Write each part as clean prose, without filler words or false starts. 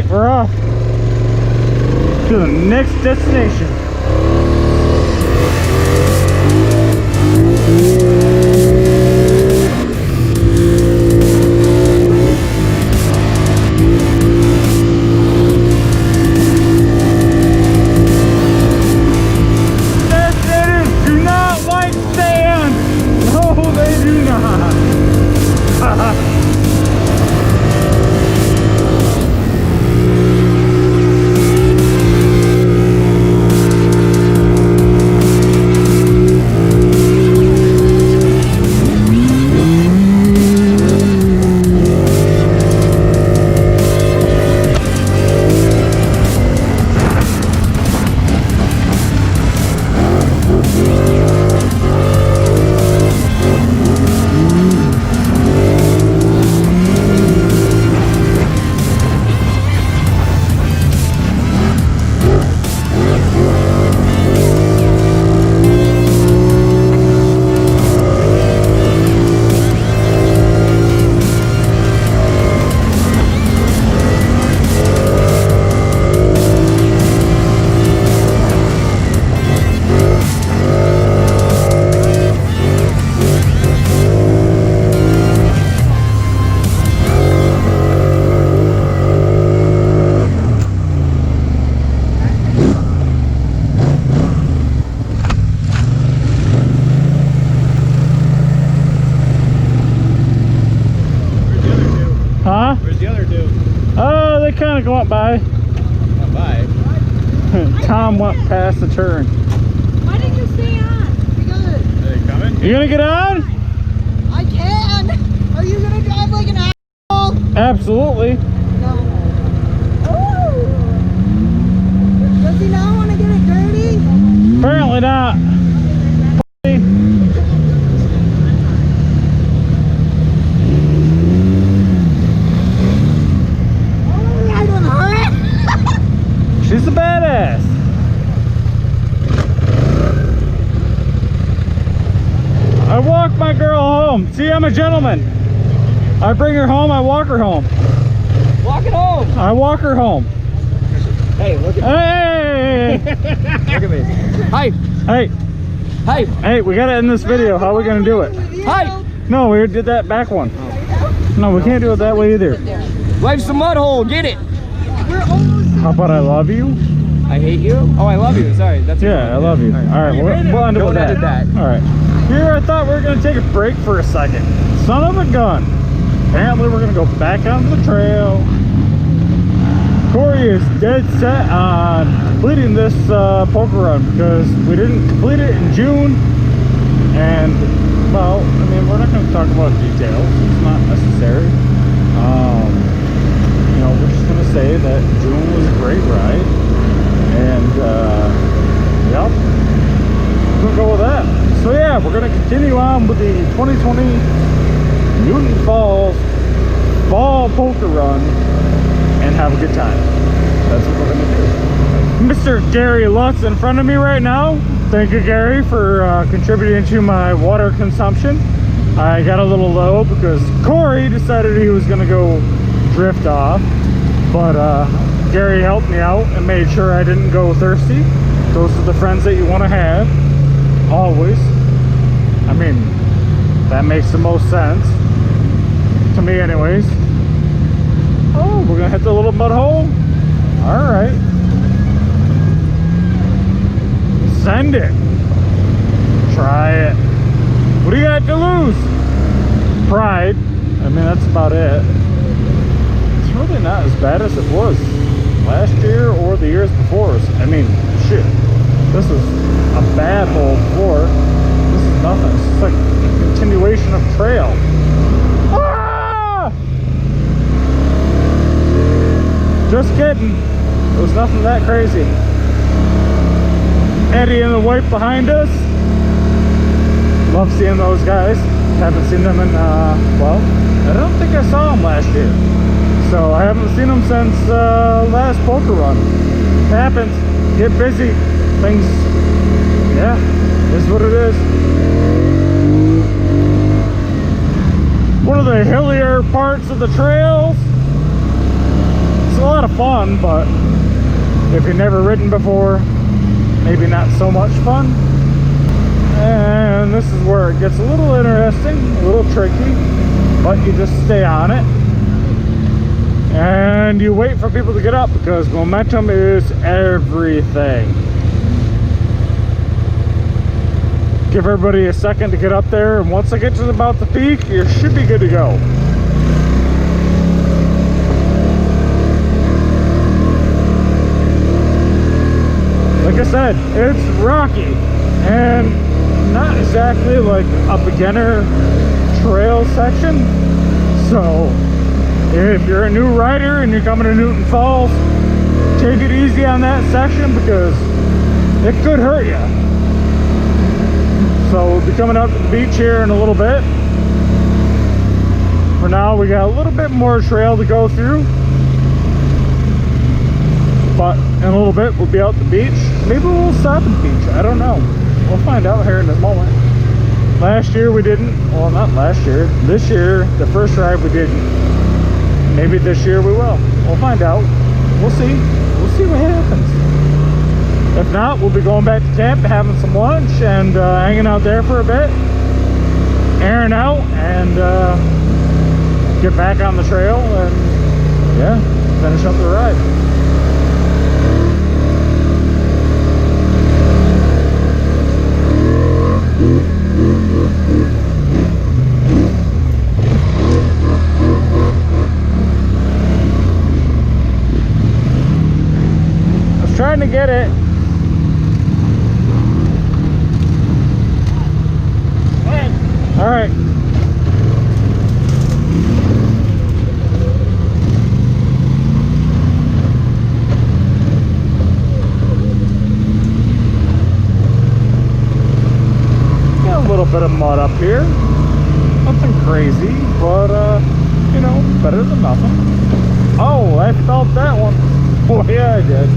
we're off to the next destination. Kind of go up by. Not by. Tom went past the turn. Why didn't you stay on? Because Are they coming? You gonna get on? I can. Are you gonna drive like an asshole? Absolutely. No. Oh. Does he not want to get it dirty? Apparently not. She's a badass. I walk my girl home. See, I'm a gentleman. I bring her home, I walk her home. Walk it home. I walk her home. Hey, look at me. Hey! Look at me. Hi. Hey! Hi. Hey, we gotta end this video. How are we gonna do it? Hi. No, we did that back one. No, we can't do it that way either. Life's a mud hole. Get it. We're almost. How about I love you? I hate you. Oh, I love you. Sorry. That's Yeah, I love you. All right, we'll end it with that. All right. Here, I thought we were gonna take a break for a second. Son of a gun. Apparently, we're gonna go back onto the trail. Corey is dead set on completing this poker run because we didn't complete it in June. And, well, I mean, we're not gonna talk about details. It's not necessary. You know, we're just gonna say that June was a great ride. And, yep, we're gonna go with that. So yeah, we're gonna continue on with the 2020 Newton Falls Fall Poker Run and have a good time. That's what we're gonna do. Mr. Gary Lutz in front of me right now. Thank you, Gary, for contributing to my water consumption. I got a little low because Corey decided he was gonna go drift off, but Gary helped me out and made sure I didn't go thirsty. Those are the friends that you want to have, always. I mean, that makes the most sense to me anyways. Oh, we're gonna hit the little mud hole. All right, send it. Try it. What do you got to lose? Pride. I mean, that's about it. It's really not as bad as it was last year or the years before. I mean, shit, this is a bad hole before. This is nothing. It's just like a continuation of trail. Ah! Just kidding. It was nothing that crazy. Eddie and the wife behind us. Love seeing those guys. Haven't seen them in, well, I don't think I saw them last year. So I haven't seen them since last poker run. It happens. Get busy. Things, yeah, is what it is. One of the hillier parts of the trails. a lot of fun, but if you've never ridden before, maybe not so much fun. And this is where it gets a little interesting, a little tricky, but you just stay on it and you wait for people to get up, because momentum is everything. Give everybody a second to get up there, and once I get to about the peak, you should be good to go. Like I said, it's rocky and not exactly like a beginner trail section. So if you're a new rider and you're coming to Newton Falls, take it easy on that section, because it could hurt you. So we'll be coming up to the beach here in a little bit. For now, we got a little bit more trail to go through, but in a little bit we'll be out at the beach. Maybe we'll stop at the beach, I don't know. We'll find out here in a moment. Last year we didn't. Well, not last year. This year, the first ride we didn't. Maybe this year we will. We'll find out. We'll see. We'll see what happens. If not, we'll be going back to camp, having some lunch, and hanging out there for a bit, airing out, and get back on the trail, and yeah, finish up the ride. I was trying to get it. All right. Got a little bit of mud up here. Nothing crazy, but you know, better than nothing. Oh, I felt that one. Oh yeah, I did.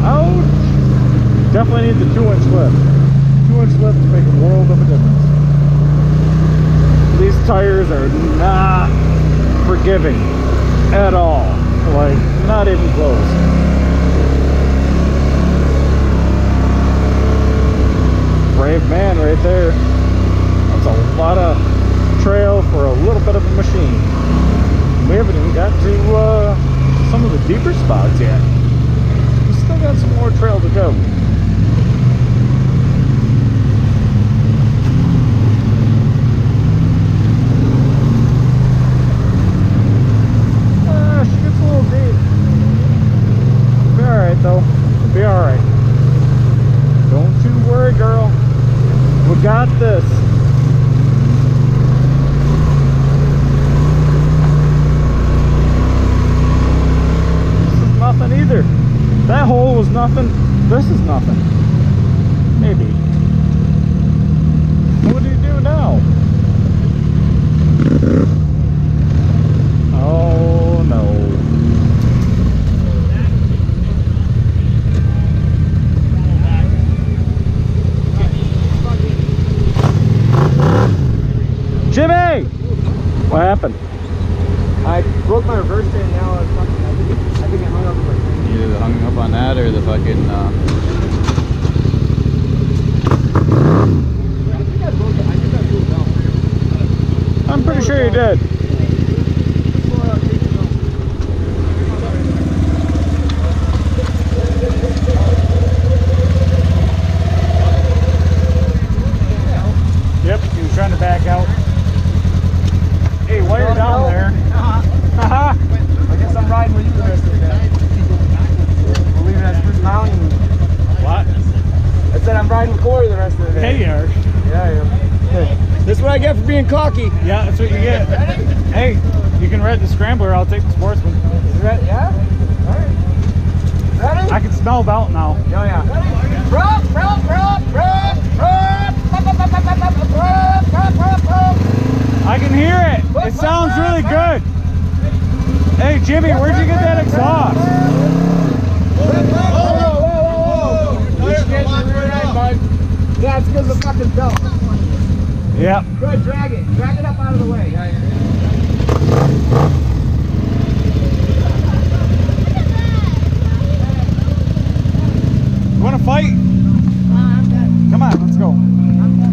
Ouch. Definitely need the 2-inch lift. 2-inch lift to make a world of a difference. These tires are not forgiving at all. Like, not even close. Brave man right there. That's a lot of trail for a little bit of a machine. We haven't even got to some of the deeper spots yet. We still got some more trail to go. Though it'll be all right. Don't you worry, girl. We got this. This is nothing either. That hole was nothing. This is nothing. Maybe. What do you do now? Oh no. Jimmy! What happened? I broke my reverse chain, and now I think I hung up on my thing. You either hung up on that or the fucking I think I broke it. I think I blew it out. I'm pretty sure you did. Yep, he was trying to back out. Hey, while you're down there. I guess I'm riding with you the rest of the day. We're leaving at Spruce Mountain. What? I said I'm riding with Corey the rest of the day. Hey, you are. Yeah, I am. This is what I get for being cocky. Yeah, that's what you get. Hey, you can ride the Scrambler, I'll take the Sportsman. You ready? Yeah? Alright. Ready? I can smell about now. Oh, yeah. I can hear it. It sounds really good. Hey, Jimmy, where'd you get that exhaust? Yeah, it's because of the fucking belt. Yep. Good, drag it. Drag it up out of the way. fight? I'm good. Come on, let's go. I'm good.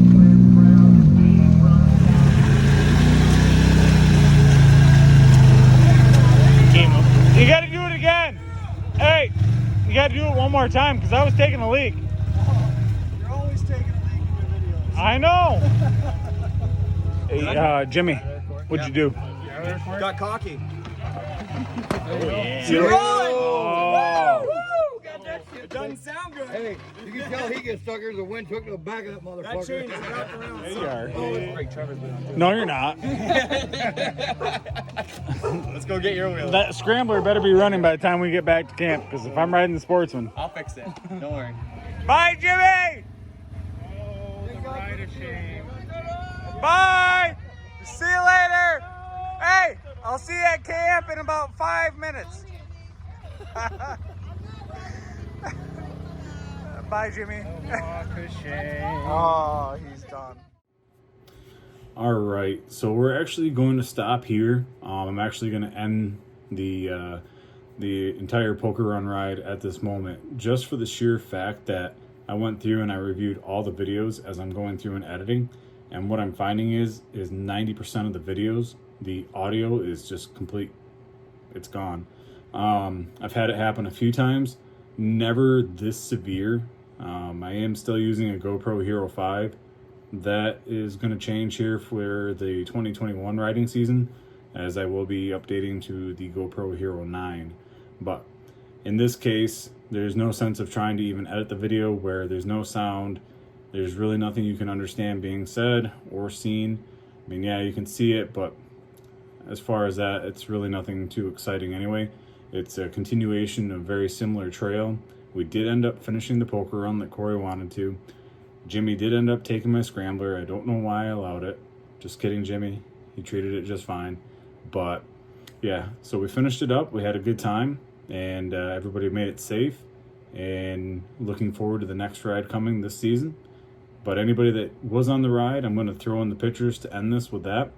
You gotta do it again. Hey, you gotta do it one more time because I was taking a leak. You're always taking a leak in your videos. I know. Hey, Jimmy, what'd you do? Got cocky. Yeah. You're rolling. Oh. Woo! Got that shit. It doesn't sound good. Hey, you can tell he gets stuck here. The wind took the back of that motherfucker. That change is wrapped around. There you are. Oh, it's great. Trevor's been on too. No, you're not. Let's go get your wheel. That scrambler better be running by the time we get back to camp because if I'm riding the Sportsman. I'll fix it. Don't worry. Bye, Jimmy. Oh, the ride of shame. Bye. See you later. Hey, I'll see you at camp in about 5 minutes. Bye, Jimmy. Oh, he's done. All right, so we're actually going to stop here. I'm actually going to end the entire poker run ride at this moment, just for the sheer fact that I went through and I reviewed all the videos as I'm going through and editing, and what I'm finding is 90% of the videos, the audio is just complete. It's gone. I've had it happen a few times, never this severe. I am still using a GoPro Hero 5. That is going to change here for the 2021 riding season, as I will be updating to the GoPro Hero 9. But in this case, there's no sense of trying to even edit the video where there's no sound. There's really nothing you can understand being said or seen. I mean, yeah, you can see it, but as far as that, it's really nothing too exciting anyway. It's a continuation of a very similar trail. We did end up finishing the poker run that Corey wanted to. Jimmy did end up taking my scrambler. I don't know why I allowed it. Just kidding, Jimmy. He treated it just fine. But yeah, so we finished it up. We had a good time, and everybody made it safe. And looking forward to the next ride coming this season. But anybody that was on the ride, I'm going to throw in the pictures to end this with that.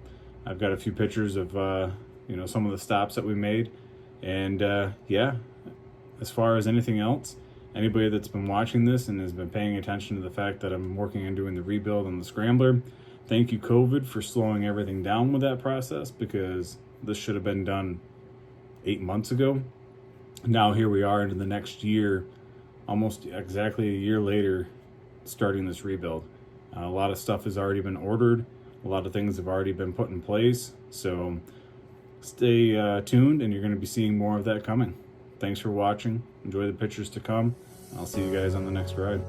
I've got a few pictures of some of the stops that we made. And yeah, as far as anything else, anybody that's been watching this and has been paying attention to the fact that I'm working on doing the rebuild on the Scrambler, thank you, COVID, for slowing everything down with that process, because this should have been done 8 months ago. Now here we are into the next year, almost exactly a year later, starting this rebuild. A lot of stuff has already been ordered. A lot of things have already been put in place. So stay tuned, and you're going to be seeing more of that coming. Thanks for watching. Enjoy the pictures to come. I'll see you guys on the next ride.